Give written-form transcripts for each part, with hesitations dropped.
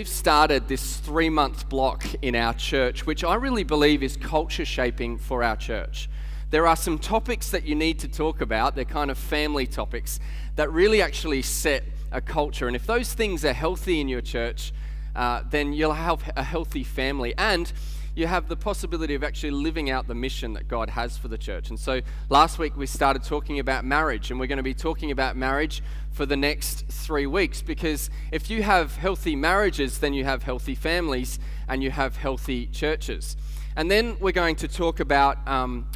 we've started this 3-month block in our church, which I really believe is culture shaping for our church. There are some topics that you need to talk about. They're kind of family topics that really actually set a culture. And if those things are healthy in your church, then you'll have a healthy family. And you have the possibility of actually living out the mission that God has for the church. And so last week we started talking about marriage, and we're going to be talking about marriage for the next 3 weeks, because if you have healthy marriages, then you have healthy families and you have healthy churches. And then we're going to talk about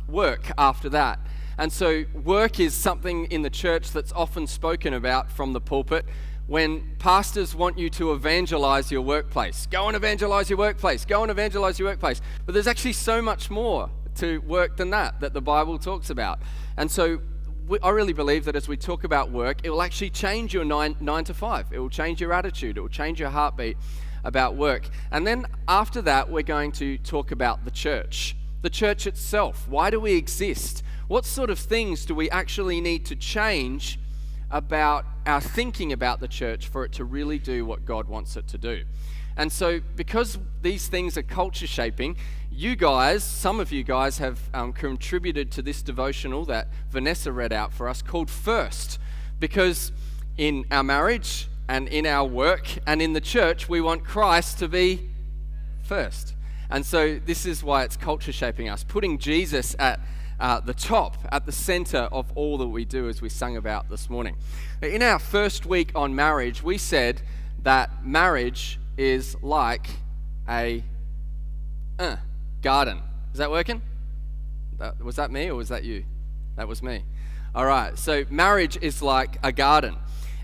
work after that. And so work is something in the church that's often spoken about from the pulpit when pastors want you to evangelize your workplace. Go and evangelize your workplace. Go and evangelize your workplace. But there's actually so much more to work than that the Bible talks about. And so I really believe that as we talk about work, it will actually change your 9 to 5. It will change your attitude. It will change your heartbeat about work. And then after that, we're going to talk about the church itself. Why do we exist? What sort of things do we actually need to change about our thinking about the church for it to really do what God wants it to do? And so because these things are culture shaping, some of you guys have contributed to this devotional that Vanessa read out for us called First, because in our marriage and in our work and in the church, we want Christ to be first. And so this is why it's culture shaping us, putting Jesus at the top, at the center of all that we do, as we sang about this morning. In our first week on marriage, we said that marriage is like a garden. Is that working? Was that me or was that you? That was me. All right, so marriage is like a garden.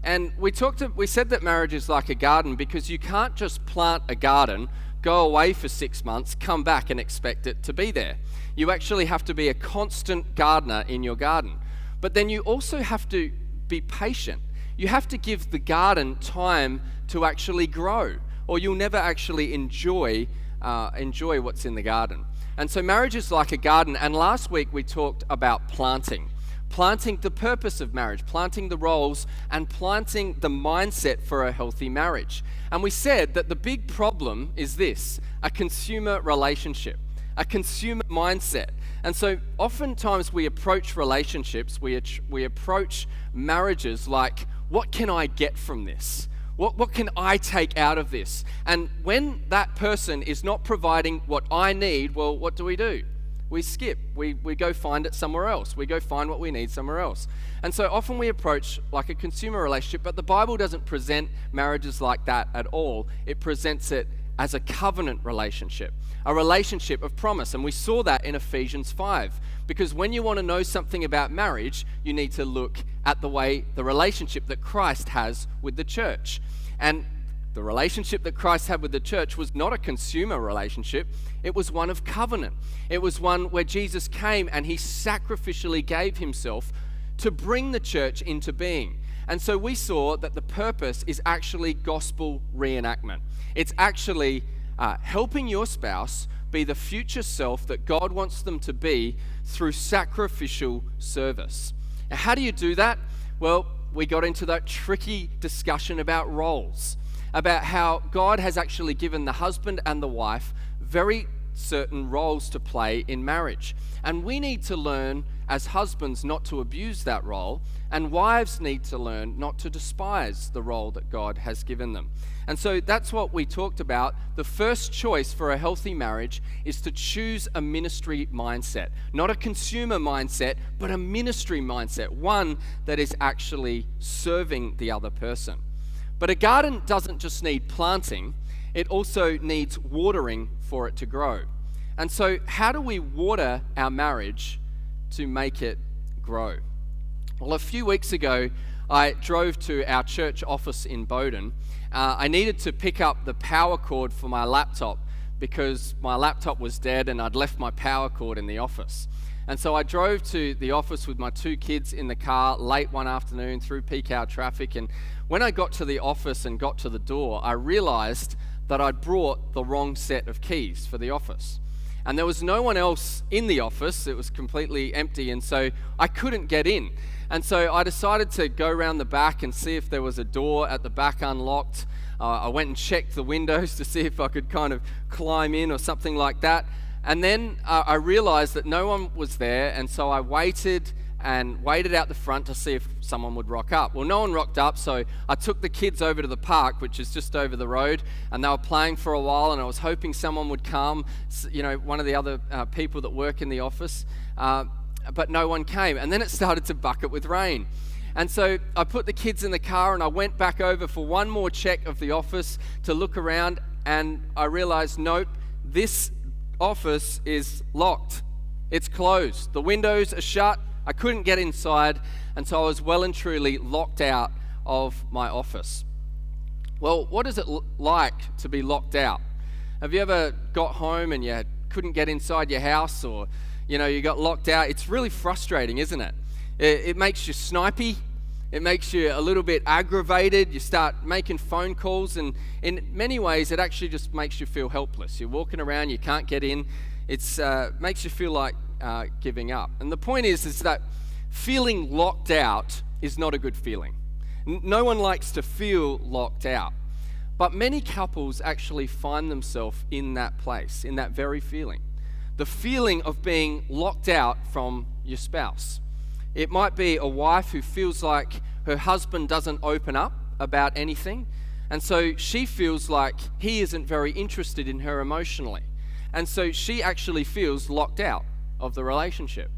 And we said that marriage is like a garden because you can't just plant a garden, go away for 6 months, come back and expect it to be there. You actually have to be a constant gardener in your garden. But then you also have to be patient. You have to give the garden time to actually grow, or you'll never actually enjoy what's in the garden. And so marriage is like a garden. And last week we talked about planting the purpose of marriage, planting the roles, and planting the mindset for a healthy marriage. And we said that the big problem is this: a consumer relationship, a consumer mindset. And so oftentimes we approach relationships, we approach marriages like, what can I get from this? What can I take out of this? And when that person is not providing what I need, well, what do? We skip. We go find it somewhere else. We go find what we need somewhere else. And so often we approach like a consumer relationship, but the Bible doesn't present marriages like that at all. It presents it as a covenant relationship, a relationship of promise. And we saw that in Ephesians 5, because when you want to know something about marriage, you need to look at the relationship that Christ has with the church. And the relationship that Christ had with the church was not a consumer relationship. It was one of covenant. It was one where Jesus came and he sacrificially gave himself to bring the church into being. And so we saw that the purpose is actually gospel reenactment. It's actually helping your spouse be the future self that God wants them to be through sacrificial service. Now, how do you do that? Well, we got into that tricky discussion about roles, about how God has actually given the husband and the wife very certain roles to play in marriage. And we need to learn as husbands not to abuse that role, and wives need to learn not to despise the role that God has given them. And so that's what we talked about. The first choice for a healthy marriage is to choose a ministry mindset, not a consumer mindset, but a ministry mindset, one that is actually serving the other person. But a garden doesn't just need planting, it also needs watering for it to grow. And so how do we water our marriage to make it grow? Well, a few weeks ago, I drove to our church office in Bowden. I needed to pick up the power cord for my laptop because my laptop was dead and I'd left my power cord in the office. And so I drove to the office with my 2 kids in the car late one afternoon through peak hour traffic. And when I got to the office and got to the door, I realized that I'd brought the wrong set of keys for the office. And there was no one else in the office. It was completely empty, and so I couldn't get in. And so I decided to go around the back and see if there was a door at the back unlocked. I went and checked the windows to see if I could kind of climb in or something like that. And then I realized that no one was there, and so I waited out the front to see if someone would rock up. Well, no one rocked up, so I took the kids over to the park, which is just over the road, and they were playing for a while, and I was hoping someone would come, one of the other people that work in the office, but no one came. And then it started to bucket with rain. And so I put the kids in the car, and I went back over for one more check of the office to look around, and I realized, nope, this office is locked. It's closed. The windows are shut. I couldn't get inside, and so I was well and truly locked out of my office. Well, what is it like to be locked out? Have you ever got home and you couldn't get inside your house, or you got locked out? It's really frustrating, isn't it? It makes you snipey. It makes you a little bit aggravated. You start making phone calls, and in many ways it actually just makes you feel helpless. You're walking around, you can't get in. It makes you feel like giving up. And the point is that feeling locked out is not a good feeling. No one likes to feel locked out. But many couples actually find themselves in that place, in that very feeling. The feeling of being locked out from your spouse. It might be a wife who feels like her husband doesn't open up about anything, and so she feels like he isn't very interested in her emotionally. And so she actually feels locked out of the relationship.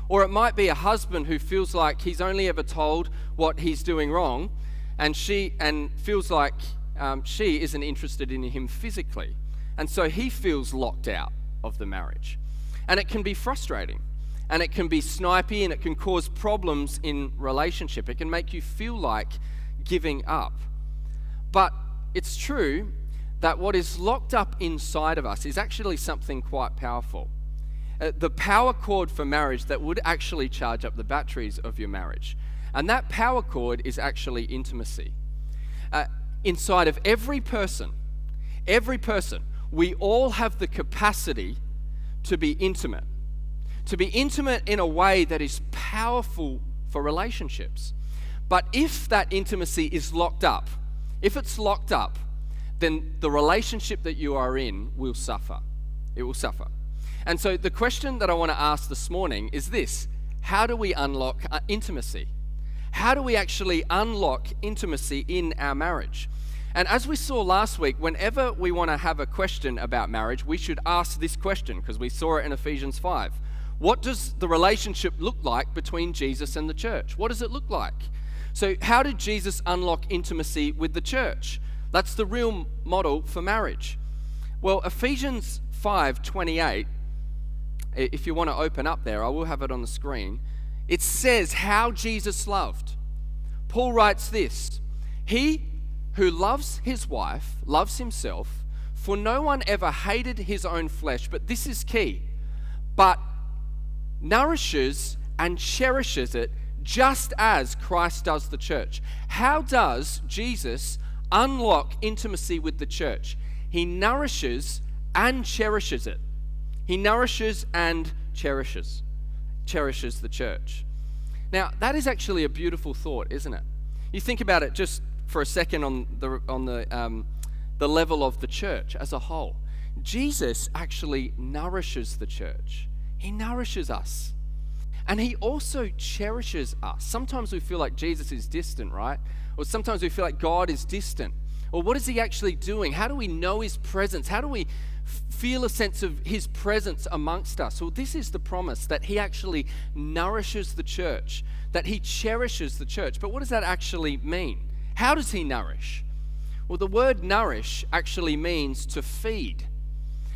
Or it might be a husband who feels like he's only ever told what he's doing wrong, and feels like she isn't interested in him physically. And so he feels locked out of the marriage. And it can be frustrating, and it can be snipey, and it can cause problems in relationship. It can make you feel like giving up. But it's true that what is locked up inside of us is actually something quite powerful. The power cord for marriage that would actually charge up the batteries of your marriage. And that power cord is actually intimacy. Inside of every person, we all have the capacity to be intimate. To be intimate in a way that is powerful for relationships. But if that intimacy is locked up, then the relationship that you are in will suffer. It will suffer. And so the question that I want to ask this morning is this: how do we unlock intimacy? How do we actually unlock intimacy in our marriage? And as we saw last week, whenever we want to have a question about marriage, we should ask this question, because we saw it in Ephesians 5. What does the relationship look like between Jesus and the church? What does it look like? So how did Jesus unlock intimacy with the church? That's the real model for marriage. Well, Ephesians 5:28, if you want to open up there, I will have it on the screen. It says how Jesus loved. Paul writes this: he who loves his wife loves himself, for no one ever hated his own flesh, but this is key, but nourishes and cherishes it just as Christ does the church. How does Jesus unlock intimacy with the church? He nourishes and cherishes it. He nourishes and cherishes the church. Now, that is actually a beautiful thought, isn't it? You think about it just for a second on the level of the church as a whole. Jesus actually nourishes the church. He nourishes us. And he also cherishes us. Sometimes we feel like Jesus is distant, right? Or sometimes we feel like God is distant. Or what is he actually doing? How do we know his presence? How do we feel a sense of his presence amongst us? Well, this is the promise, that he actually nourishes the church, that he cherishes the church. But what does that actually mean? How does he nourish? Well, the word nourish actually means to feed.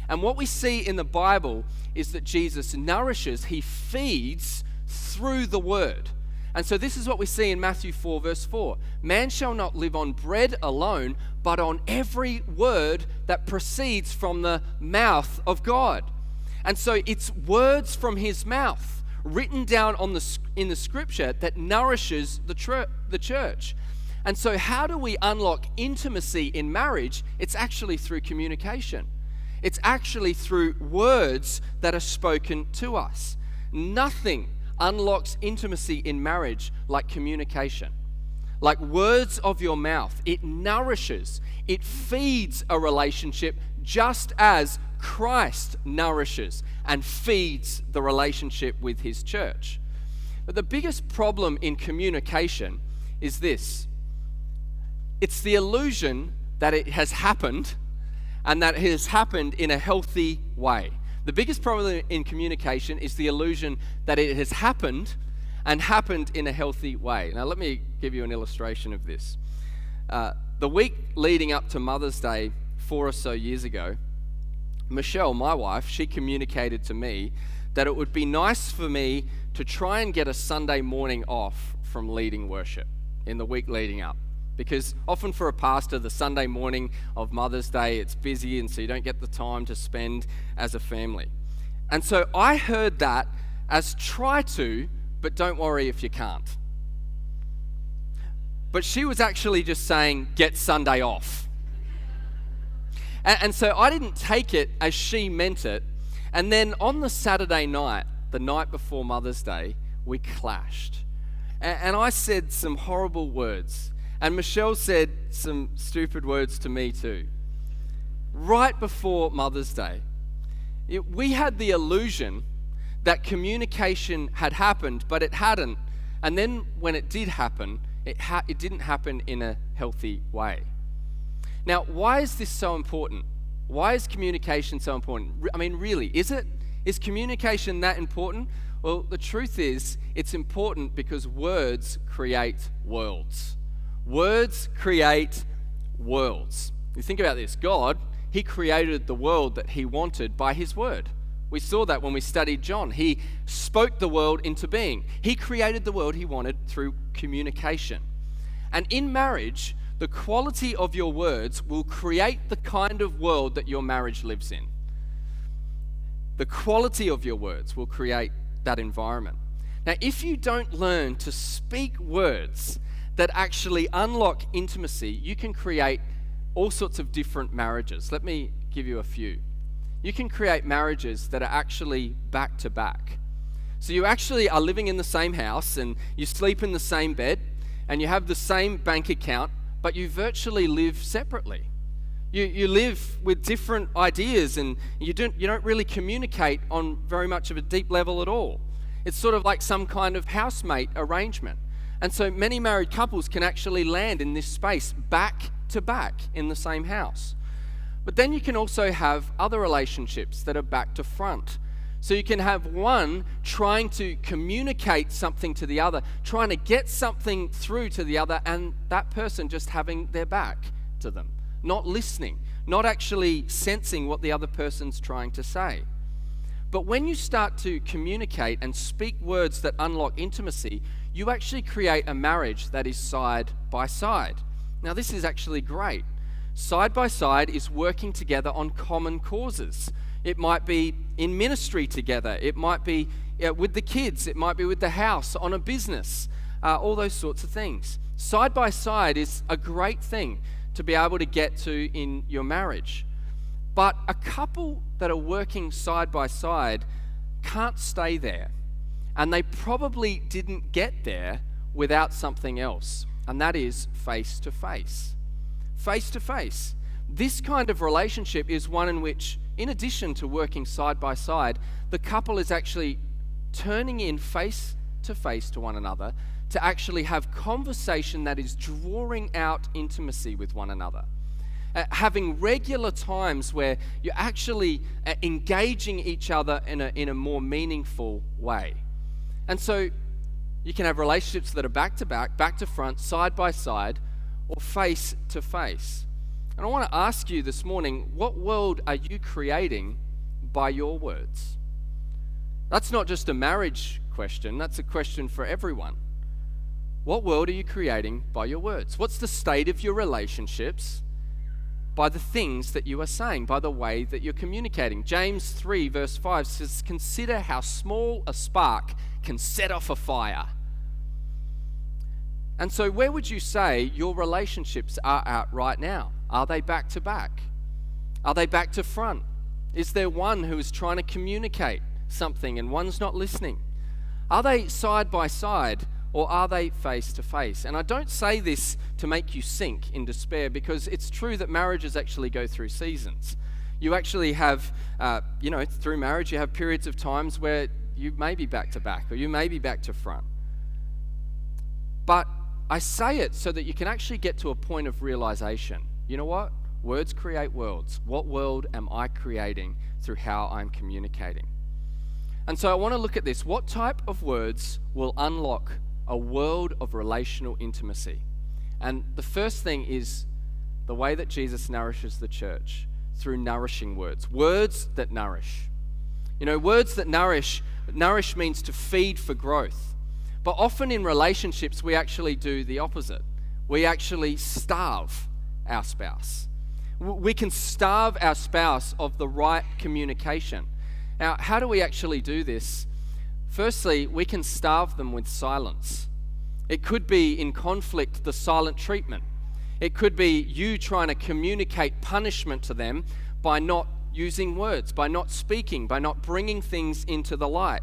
And what we see in the Bible is that Jesus nourishes, he feeds through the word. And so this is what we see in Matthew 4 verse 4. Man shall not live on bread alone, but on every word that proceeds from the mouth of God. And so it's words from his mouth written down in the scripture that nourishes the church. And so how do we unlock intimacy in marriage? It's actually through communication. It's actually through words that are spoken to us. Nothing unlocks intimacy in marriage like communication. like words of your mouth. It nourishes, it feeds a relationship just as Christ nourishes and feeds the relationship with his church. But the biggest problem in communication is this. It's the illusion that it has happened and that it has happened in a healthy way. The biggest problem in communication is the illusion that it has happened and happened in a healthy way. Now, let me give you an illustration of this. The week leading up to Mother's Day 4 or so years ago, Michelle, my wife, she communicated to me that it would be nice for me to try and get a Sunday morning off from leading worship in the week leading up. Because often for a pastor, the Sunday morning of Mother's Day, it's busy, and so you don't get the time to spend as a family. And so I heard that as try to, but don't worry if you can't. But she was actually just saying, get Sunday off. And so I didn't take it as she meant it. And then on the Saturday night, the night before Mother's Day, we clashed. And I said some horrible words. And Michelle said some stupid words to me too. Right before Mother's Day, we had the illusion that communication had happened, but it hadn't. And then when it did happen, it didn't happen in a healthy way. Now, why is this so important? Why is communication so important? I mean, really, is it? Is communication that important? Well, the truth is, it's important because words create worlds. Words create worlds. You think about this. God, he created the world that he wanted by his word. We saw that when we studied John. He spoke the world into being. He created the world he wanted through communication. And in marriage, the quality of your words will create the kind of world that your marriage lives in. The quality of your words will create that environment. Now, if you don't learn to speak words that actually unlock intimacy, you can create all sorts of different marriages. Let me give you a few. You can create marriages that are actually back to back. So you actually are living in the same house and you sleep in the same bed and you have the same bank account, but you virtually live separately. You live with different ideas and you don't really communicate on very much of a deep level at all. It's sort of like some kind of housemate arrangement. And so many married couples can actually land in this space back to back in the same house. But then you can also have other relationships that are back to front. So you can have one trying to communicate something to the other, trying to get something through to the other, and that person just having their back to them, not listening, not actually sensing what the other person's trying to say. But when you start to communicate and speak words that unlock intimacy, you actually create a marriage that is side by side. Now, this is actually great. Side by side is working together on common causes. It might be in ministry together. It might be with the kids. It might be with the house, on a business, all those sorts of things. Side by side is a great thing to be able to get to in your marriage. But a couple that are working side by side can't stay there. And they probably didn't get there without something else. And that is face to face. Face to face. This kind of relationship is one in which, in addition to working side by side, the couple is actually turning in face to one another to actually have conversation that is drawing out intimacy with one another. Having regular times where you're actually engaging each other in a more meaningful way. And so you can have relationships that are back to back, back to front, side by side, or face to face. And I want to ask you this morning, what world are you creating by your words? That's not just a marriage question, that's a question for everyone. What world are you creating by your words? What's the state of your relationships by the things that you are saying, by the way that you're communicating? James 3 verse 5 says, "Consider how small a spark can set off a fire." And so where would you say your relationships are at right now? Are they back to back? Are they back to front? Is there one who is trying to communicate something and one's not listening? Are they side by side, or are they face to face? And I don't say this to make you sink in despair, because it's true that marriages actually go through seasons. You actually have, through marriage, you have periods of times where you may be back to back or you may be back to front. But I say it so that you can actually get to a point of realization. You know what? Words create worlds. What world am I creating through how I'm communicating? And so I want to look at this. What type of words will unlock a world of relational intimacy? And the first thing is the way that Jesus nourishes the church, through nourishing words. Words that nourish. You know, words that nourish means to feed for growth. But often in relationships, we actually do the opposite. We actually starve our spouse. We can starve our spouse of the right communication. Now, how do we actually do this? Firstly, we can starve them with silence. It could be in conflict, the silent treatment. It could be you trying to communicate punishment to them by not using words, by not speaking, by not bringing things into the light.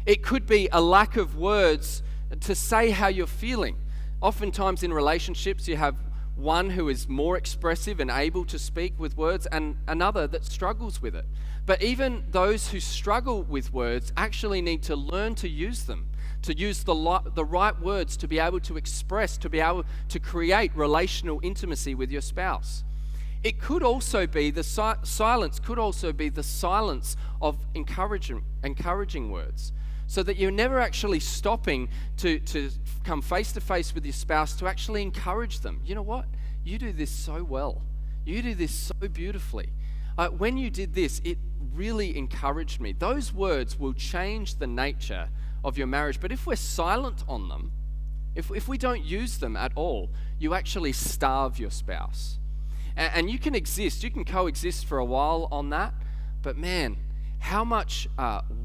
It could be a lack of words to say how you're feeling. Oftentimes in relationships, you have one who is more expressive and able to speak with words, and another that struggles with it. But even those who struggle with words actually need to learn to use them, to use the right words to be able to express, to be able to create relational intimacy with your spouse. It could also be the silence could also be the silence of encouraging words, so that you're never actually stopping to come face to face with your spouse to actually encourage them. You know what? You do this so well. You do this so beautifully. When you did this, it really encouraged me. Those words will change the nature of your marriage. But if we're silent on them, if we don't use them at all, you actually starve your spouse. And you can coexist for a while on that, but man, how much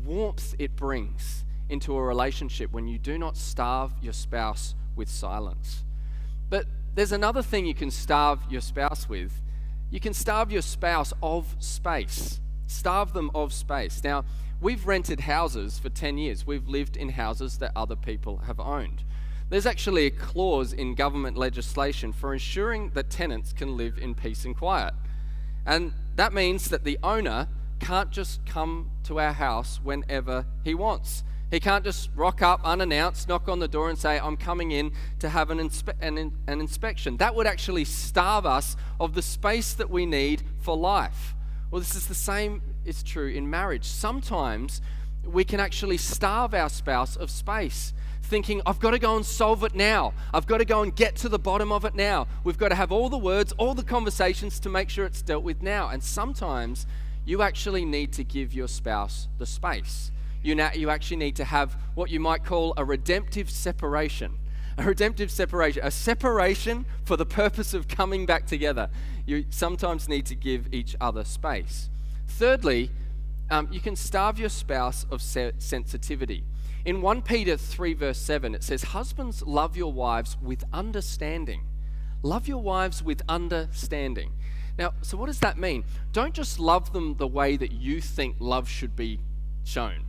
warmth it brings into a relationship when you do not starve your spouse with silence. But there's another thing you can starve your spouse with. You can starve your spouse of space. Starve them of space. Now, we've rented houses for 10 years. We've lived in houses that other people have owned. There's actually a clause in government legislation for ensuring that tenants can live in peace and quiet. And that means that the owner can't just come to our house whenever he wants. He can't just rock up unannounced, knock on the door and say, I'm coming in to have an inspection. That would actually starve us of the space that we need for life. Well, this is the same is true in marriage. Sometimes we can actually starve our spouse of space, thinking, I've got to go and solve it now. I've got to go and get to the bottom of it now. We've got to have all the words, all the conversations to make sure it's dealt with now. And sometimes you actually need to give your spouse the space. You actually need to have what you might call a redemptive separation. A separation for the purpose of coming back together. You sometimes need to give each other space. Thirdly, you can starve your spouse of sensitivity. In 1 Peter 3 verse 7, it says, husbands, love your wives with understanding. Love your wives with understanding. Now, so what does that mean? Don't just love them the way that you think love should be shown.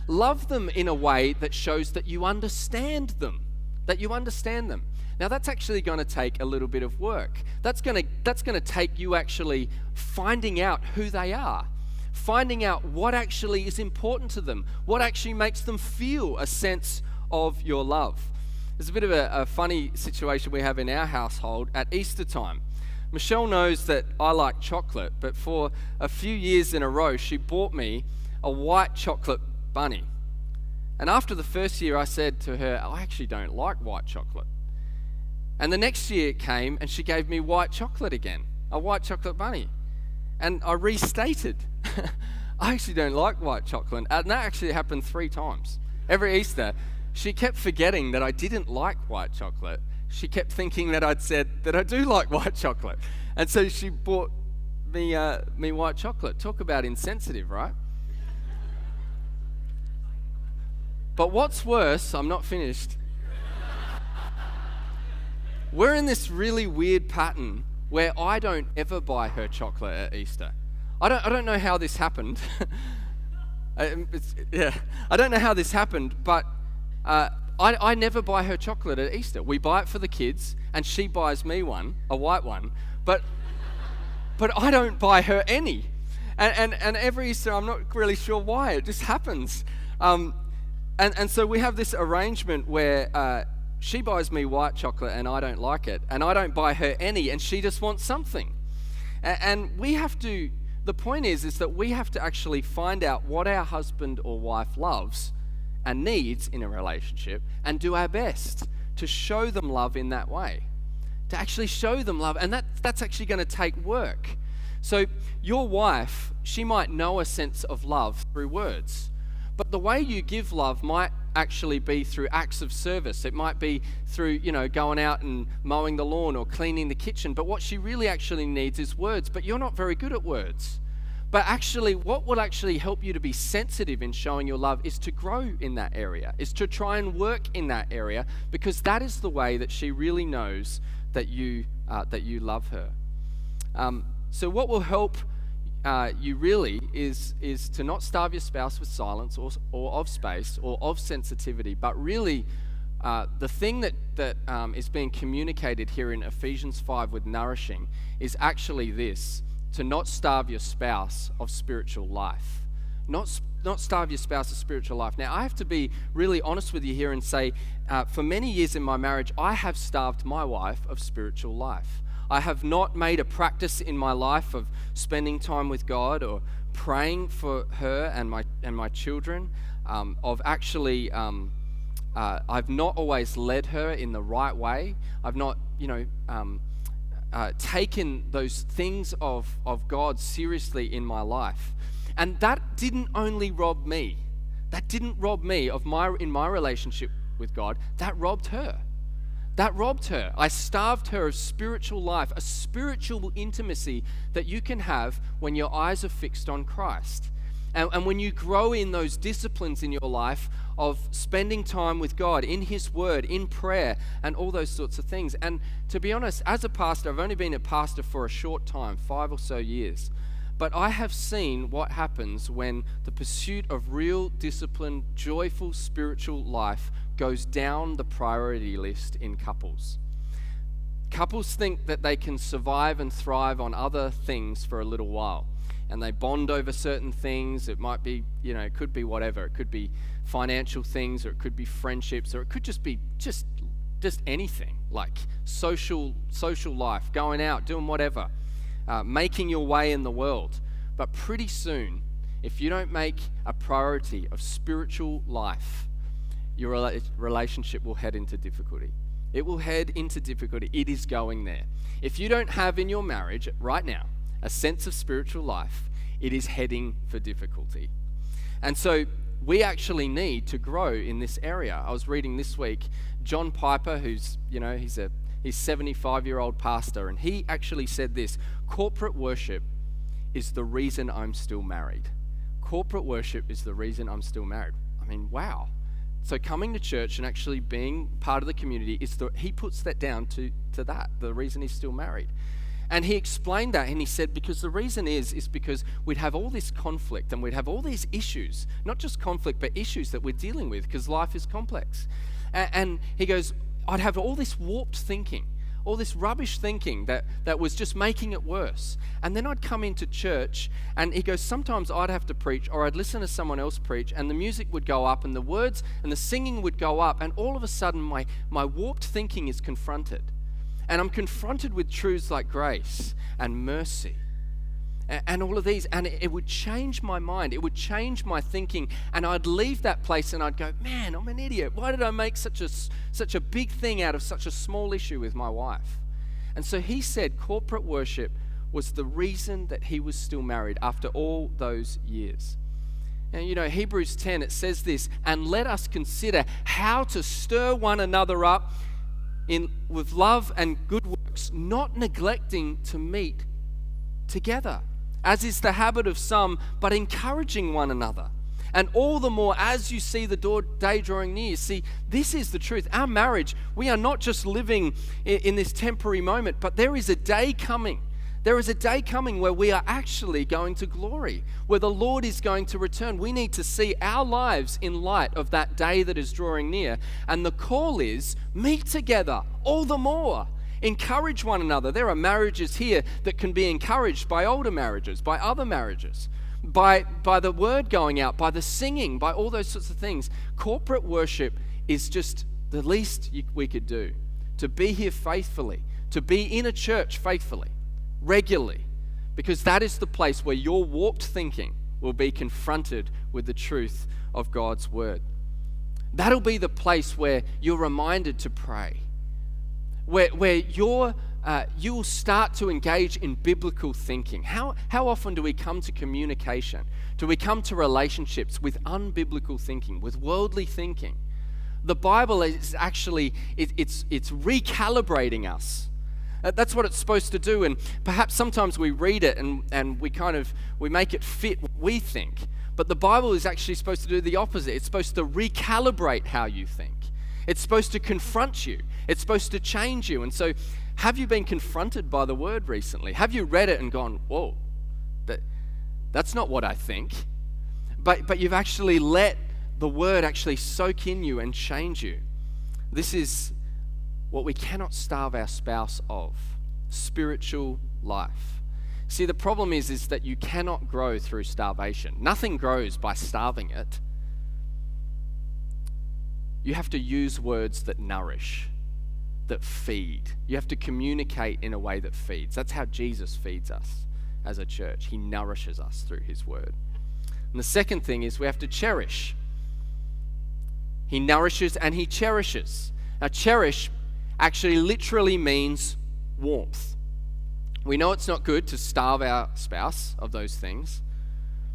Love them in a way that shows that you understand them. Now, that's actually going to take a little bit of work. That's going to take you actually finding out who they are, finding out what actually is important to them, what actually makes them feel a sense of your love. There's a bit of a funny situation we have in our household at Easter time. Michelle knows that I like chocolate, but for a few years in a row, she bought me a white chocolate bunny. And after the first year, I said to her, I actually don't like white chocolate. And the next year it came and she gave me white chocolate again, a white chocolate bunny. And I restated, I actually don't like white chocolate. And that actually happened 3 times. Every Easter, she kept forgetting that I didn't like white chocolate. She kept thinking that I'd said that I do like white chocolate. And so she bought me white chocolate. Talk about insensitive, right? But what's worse, I'm not finished. We're in this really weird pattern where I don't ever buy her chocolate at Easter. I don't know how this happened. I don't know how this happened, but I never buy her chocolate at Easter. We buy it for the kids, and she buys me one, a white one, but I don't buy her any. And every Easter, I'm not really sure why. It just happens. And so we have this arrangement where she buys me white chocolate and I don't like it, and I don't buy her any, and she just wants something. And we have to, the point is that we have to actually find out what our husband or wife loves and needs in a relationship and do our best to show them love in that way. To actually show them love, and that's actually going to take work. So your wife, she might know a sense of love through words, but the way you give love might actually be through acts of service. It might be through, going out and mowing the lawn or cleaning the kitchen, but what she really actually needs is words, but you're not very good at words. But actually, what will actually help you to be sensitive in showing your love is to grow in that area, is to try and work in that area, because that is the way that she really knows that you love her. So what will help you really is to not starve your spouse with silence or of space or of sensitivity, but really the thing that is being communicated here in Ephesians 5 with nourishing is actually this: to not starve your spouse of spiritual life. Not starve your spouse of spiritual life. Now, I have to be really honest with you here and say, for many years in my marriage, I have starved my wife of spiritual life. I have not made a practice in my life of spending time with God or praying for her and my children. Of actually, I've not always led her in the right way. I've not, taken those things of God seriously in my life. And that didn't only rob me. That didn't rob me in my relationship with God. That robbed her. That robbed her. I starved her of spiritual life, a spiritual intimacy that you can have when your eyes are fixed on Christ. And when you grow in those disciplines in your life of spending time with God, in His Word, in prayer, and all those sorts of things. And to be honest, as a pastor, I've only been a pastor for a short time, 5 or so years. But I have seen what happens when the pursuit of real, disciplined, joyful spiritual life goes down the priority list in couples. Couples think that they can survive and thrive on other things for a little while, and they bond over certain things. It might be, it could be whatever. It could be financial things, or it could be friendships, or it could just be just anything, like social life, going out, doing whatever, making your way in the world. But pretty soon, if you don't make a priority of spiritual life, your relationship will head into difficulty. It will head into difficulty. It is going there. If you don't have in your marriage right now a sense of spiritual life, it is heading for difficulty. And so we actually need to grow in this area. I was reading this week, John Piper, who's, he's 75-year-old pastor, and he actually said this: corporate worship is the reason I'm still married. Corporate worship is the reason I'm still married. I mean, wow. So coming to church and actually being part of the community he puts that down to that, the reason he's still married. And he explained that, and he said, because the reason is because we'd have all this conflict and we'd have all these issues, not just conflict, but issues that we're dealing with, because life is complex. And he goes, I'd have all this warped thinking, all this rubbish thinking that was just making it worse. And then I'd come into church, and he goes, sometimes I'd have to preach, or I'd listen to someone else preach, and the music would go up, and the words and the singing would go up, and all of a sudden my warped thinking is confronted. And I'm confronted with truths like grace and mercy and all of these, and it would change my mind. It would change my thinking, and I'd leave that place and I'd go, man, I'm an idiot. Why did I make such a big thing out of such a small issue with my wife? And so he said corporate worship was the reason that he was still married after all those years. And Hebrews 10, it says this: and let us consider how to stir one another up with love and good works, not neglecting to meet together, as is the habit of some, but encouraging one another. And all the more as you see the day drawing near. See, this is the truth. Our marriage, we are not just living in this temporary moment, but there is a day coming There is a day coming where we are actually going to glory, where the Lord is going to return. We need to see our lives in light of that day that is drawing near. And the call is, meet together all the more. Encourage one another. There are marriages here that can be encouraged by older marriages, by other marriages, by the word going out, by the singing, by all those sorts of things. Corporate worship is just the least we could do. To be here faithfully, to be in a church faithfully, regularly, because that is the place where your warped thinking will be confronted with the truth of God's word. That'll be the place where you're reminded to pray, where you will start to engage in biblical thinking. How often do we come to communication? Do we come to relationships with unbiblical thinking, with worldly thinking? The Bible is actually, it's recalibrating us. That's what it's supposed to do, and perhaps sometimes we read it and we make it fit what we think. But the Bible is actually supposed to do the opposite. It's supposed to recalibrate how you think. It's supposed to confront you. It's supposed to change you. And so, have you been confronted by the word recently? Have you read it and gone, whoa, that's not what I think? But you've actually let the word actually soak in you and change you. This is what we cannot starve our spouse of: spiritual life. See, the problem is that you cannot grow through starvation. Nothing grows by starving it. You have to use words that nourish, that feed. You have to communicate in a way that feeds. That's how Jesus feeds us as a church. He nourishes us through his word. And the second thing is we have to cherish. He nourishes and he cherishes. Now, cherish actually literally means warmth. We know it's not good to starve our spouse of those things,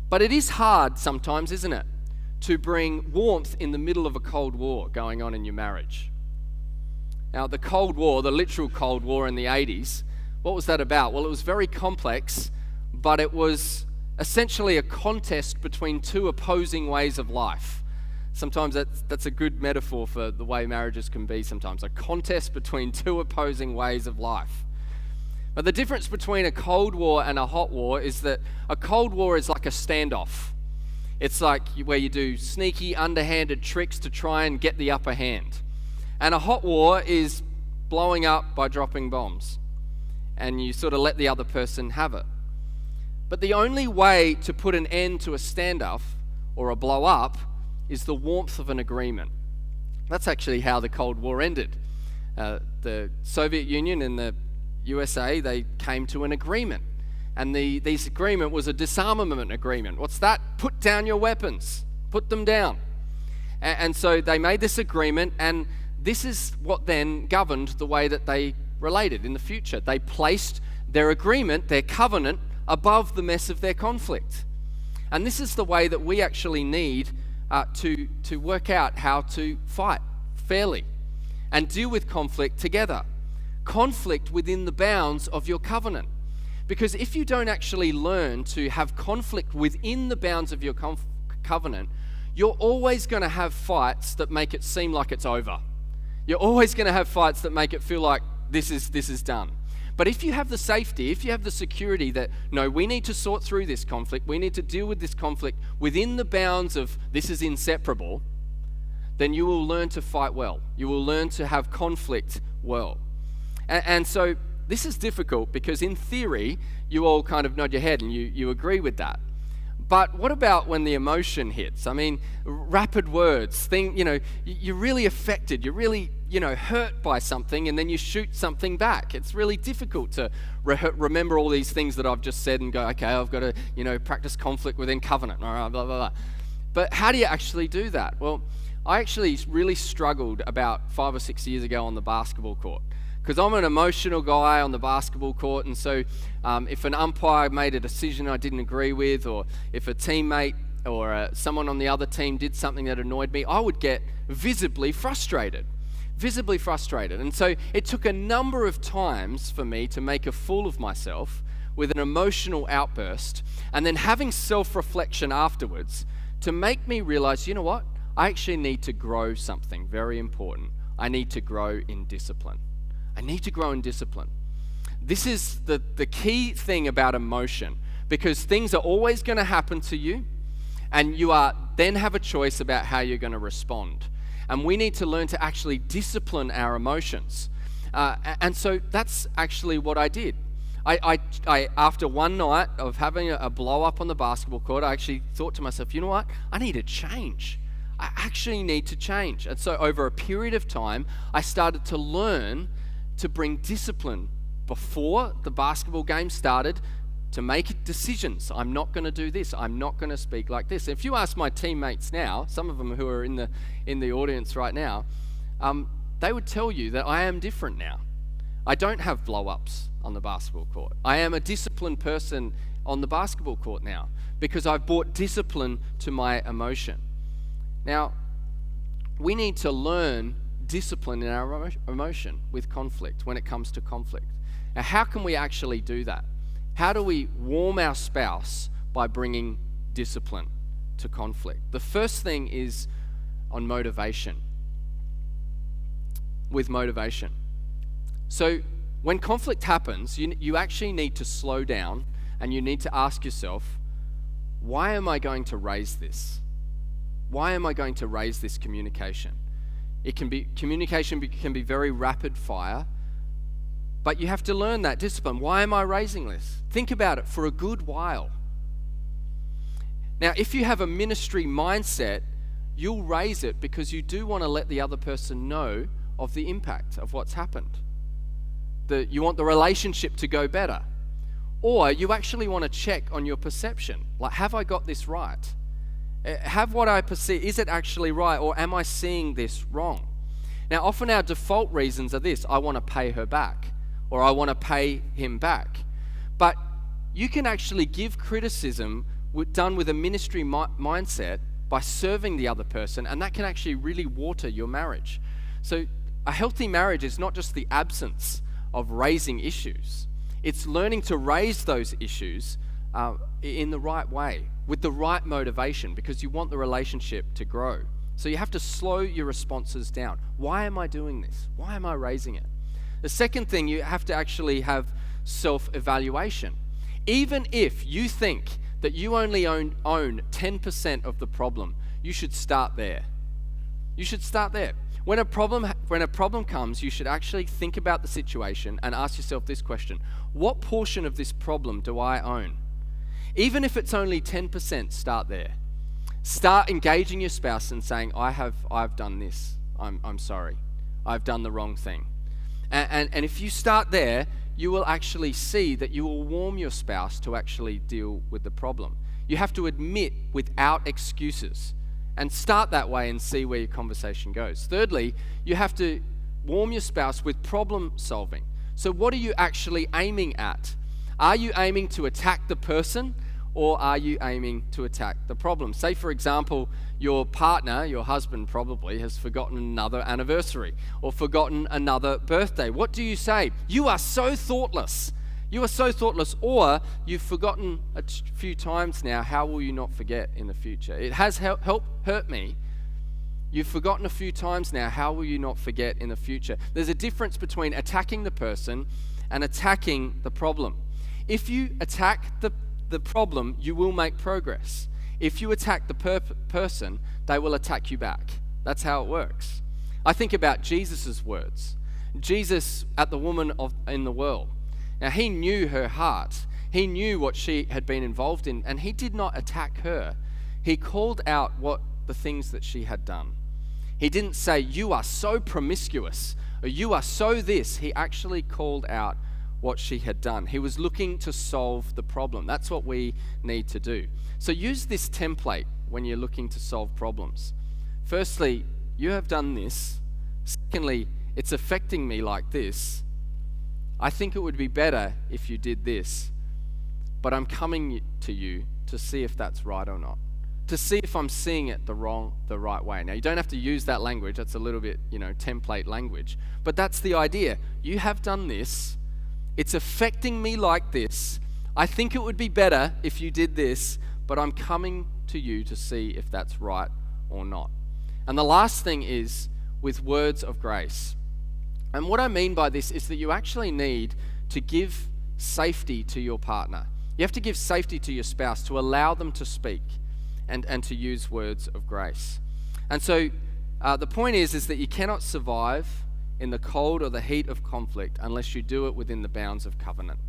but it is hard sometimes, isn't it, to bring warmth in the middle of a Cold War going on in your marriage. Now, the Cold War, the literal Cold War in the 80s, what was that about? Well, it was very complex, but it was essentially a contest between two opposing ways of life. Sometimes that's a good metaphor for the way marriages can be sometimes, a contest between two opposing ways of life. But the difference between a Cold War and a hot war is that a Cold War is like a standoff. It's like where you do sneaky, underhanded tricks to try and get the upper hand. And a hot war is blowing up by dropping bombs. And you sort of let the other person have it. But the only way to put an end to a standoff or a blow up is the warmth of an agreement. That's actually how the Cold War ended. The Soviet Union and the USA, they came to an agreement. And this agreement was a disarmament agreement. What's that? Put down your weapons. Put them down. And so they made this agreement, and this is what then governed the way that they related in the future. They placed their agreement, their covenant, above the mess of their conflict. And this is the way that we actually need to work out how to fight fairly and deal with conflict together. Conflict within the bounds of your covenant. Because if you don't actually learn to have conflict within the bounds of your covenant, you're always going to have fights that make it seem like it's over. You're always going to have fights that make it feel like this is done. But if you have the safety, if you have the security that, no, we need to sort through this conflict, we need to deal with this conflict within the bounds of this is inseparable, then you will learn to fight well. You will learn to have conflict well. And so this is difficult because in theory, you all kind of nod your head and you agree with that. But what about when the emotion hits? I mean, rapid words, you're really affected, you're really, hurt by something, and then you shoot something back. It's really difficult to remember all these things that I've just said and go, okay, I've got to, practice conflict within covenant, all right, blah, blah, blah. But how do you actually do that? Well, I actually really struggled about 5 or 6 years ago on the basketball court. Because I'm an emotional guy on the basketball court, and so if an umpire made a decision I didn't agree with, or if a teammate or someone on the other team did something that annoyed me, I would get visibly frustrated. And so it took a number of times for me to make a fool of myself with an emotional outburst, and then having self-reflection afterwards to make me realize, you know what? I actually need to grow something very important. I need to grow in discipline. I need to grow in discipline. This is the key thing about emotion, because things are always going to happen to you, and you then have a choice about how you're going to respond. And we need to learn to actually discipline our emotions. And so that's actually what I did. I after one night of having a blow up on the basketball court, I actually thought to myself, you know what? I need to change. I actually need to change. And so over a period of time, I started to learn to bring discipline before the basketball game started, to make decisions. I'm not going to do this. I'm not going to speak like this. If you ask my teammates now, some of them who are in the audience right now, they would tell you that I am different now. I don't have blow-ups on the basketball court. I am a disciplined person on the basketball court now, because I've brought discipline to my emotion. Now, we need to learn discipline in our emotion with conflict, when it comes to conflict. Now, how can we actually do that? How do we warm our spouse by bringing discipline to conflict? The first thing is on motivation. With motivation. So when conflict happens, you actually need to slow down, and you need to ask yourself, why am I going to raise this? Why am I going to raise this communication? Communication can be very rapid fire, but you have to learn that discipline. Why am I raising this? Think about it for a good while. Now, if you have a ministry mindset, you'll raise it because you do want to let the other person know of the impact of what's happened. You want the relationship to go better. Or you actually want to check on your perception. Like, have I got this right? Have what I perceive, is it actually right, or am I seeing this wrong? Now, often our default reasons are this: I want to pay her back, or I want to pay him back. But you can actually give criticism done with a ministry mindset by serving the other person, and that can actually really water your marriage. So a healthy marriage is not just the absence of raising issues. It's learning to raise those issues in the right way, with the right motivation, because you want the relationship to grow. So you have to slow your responses down. Why am I doing this? Why am I raising it? The second thing, you have to actually have self-evaluation. Even if you think that you only own 10% of the problem, you should start there. You should start there. When a problem comes, you should actually think about the situation and ask yourself this question: what portion of this problem do I own? Even if it's only 10%, start there. Start engaging your spouse and saying, I've done this. I'm sorry. I've done the wrong thing. And if you start there, you will actually see that you will warm your spouse to actually deal with the problem. You have to admit without excuses, and start that way and see where your conversation goes. Thirdly, you have to warm your spouse with problem solving. So what are you actually aiming at? Are you aiming to attack the person, or are you aiming to attack the problem? Say, for example, your partner, your husband probably, has forgotten another anniversary or forgotten another birthday. What do you say? You are so thoughtless. You are so thoughtless. Or you've forgotten a few times now. How will you not forget in the future? It has hurt me. You've forgotten a few times now. How will you not forget in the future? There's a difference between attacking the person and attacking the problem. If you attack the problem, you will make progress. If you attack the person, they will attack you back. That's how it works. I think about Jesus' words. Jesus at the woman in the well. Now, he knew her heart. He knew what she had been involved in, and he did not attack her. He called out the things that she had done. He didn't say, you are so promiscuous, or you are so this. He actually called out what she had done. He was looking to solve the problem. That's what we need to do. So use this template when you're looking to solve problems. Firstly, you have done this. Secondly, it's affecting me like this. I think it would be better if you did this, but I'm coming to you to see if that's right or not, to see if I'm seeing it the right way. Now, you don't have to use that language. That's a little bit, template language, but that's the idea. You have done this. It's affecting me like this. I think it would be better if you did this, but I'm coming to you to see if that's right or not. And the last thing is with words of grace. And what I mean by this is that you actually need to give safety to your partner. You have to give safety to your spouse to allow them to speak and to use words of grace. And so the point is that you cannot survive in the cold or the heat of conflict unless you do it within the bounds of covenant.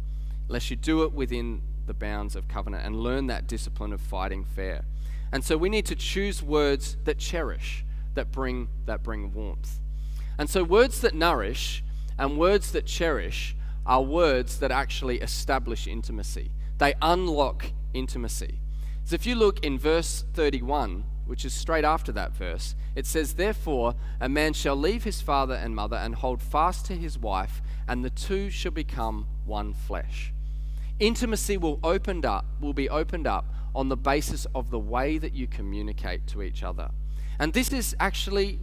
Unless you do it within the bounds of covenant and learn that discipline of fighting fair. And so we need to choose words that cherish, that bring warmth. And so words that nourish and words that cherish are words that actually establish intimacy. They unlock intimacy. So if you look in verse 31, which is straight after that verse, it says, "Therefore a man shall leave his father and mother and hold fast to his wife, and the two shall become one flesh." Intimacy will be opened up on the basis of the way that you communicate to each other. And this is actually,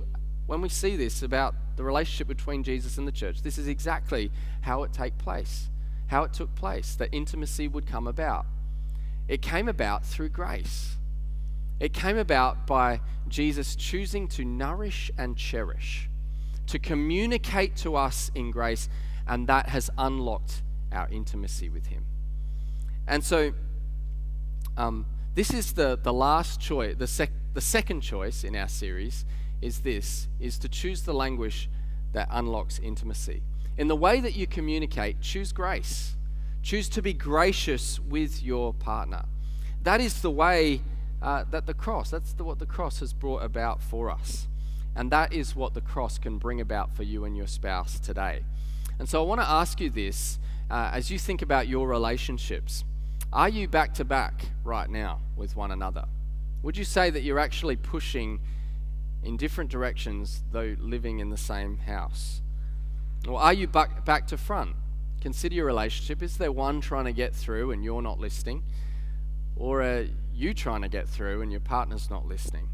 when we see this about the relationship between Jesus and the church, this is exactly how it took place, that intimacy would come about. It came about through grace. It came about by Jesus choosing to nourish and cherish, to communicate to us in grace, and that has unlocked our intimacy with him. And so this is the last choice, the second choice in our series is to choose the language that unlocks intimacy. In the way that you communicate, choose grace. Choose to be gracious with your partner. That is the way what the cross has brought about for us. And that is what the cross can bring about for you and your spouse today. And so I want to ask you this, as you think about your relationships, are you back to back right now with one another? Would you say that you're actually pushing in different directions, though living in the same house? Or are you back to front? Consider your relationship. Is there one trying to get through and you're not listening? Or are you trying to get through and your partner's not listening?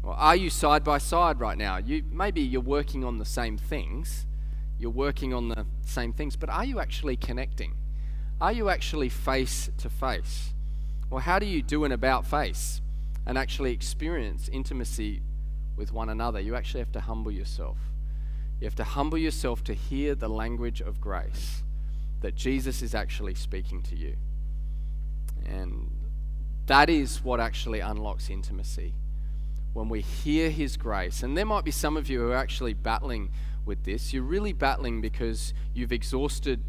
Or are you side by side right now? Maybe you're working on the same things. But are you actually connecting? Are you actually face to face? Or how do you do an about face and actually experience intimacy with one another? You actually have to humble yourself. You have to humble yourself to hear the language of grace that Jesus is actually speaking to you. And that is what actually unlocks intimacy. When we hear his grace, and there might be some of you who are actually battling with this. You're really battling because you've exhausted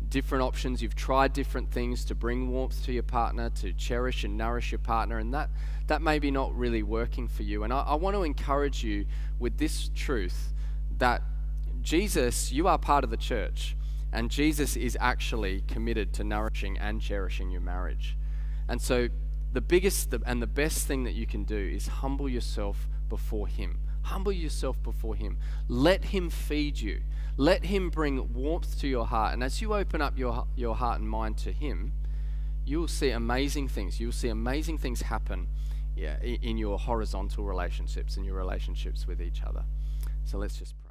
different options, you've tried different things to bring warmth to your partner, to cherish and nourish your partner, and that may be not really working for you. And I want to encourage you with this truth that Jesus, you are part of the church, and Jesus is actually committed to nourishing and cherishing your marriage. And so the biggest and the best thing that you can do is humble yourself before him. Humble yourself before him. Let him feed you. Let him bring warmth to your heart. And as you open up your heart and mind to him, you will see amazing things. You will see amazing things happen in your horizontal relationships and your relationships with each other. So let's just pray.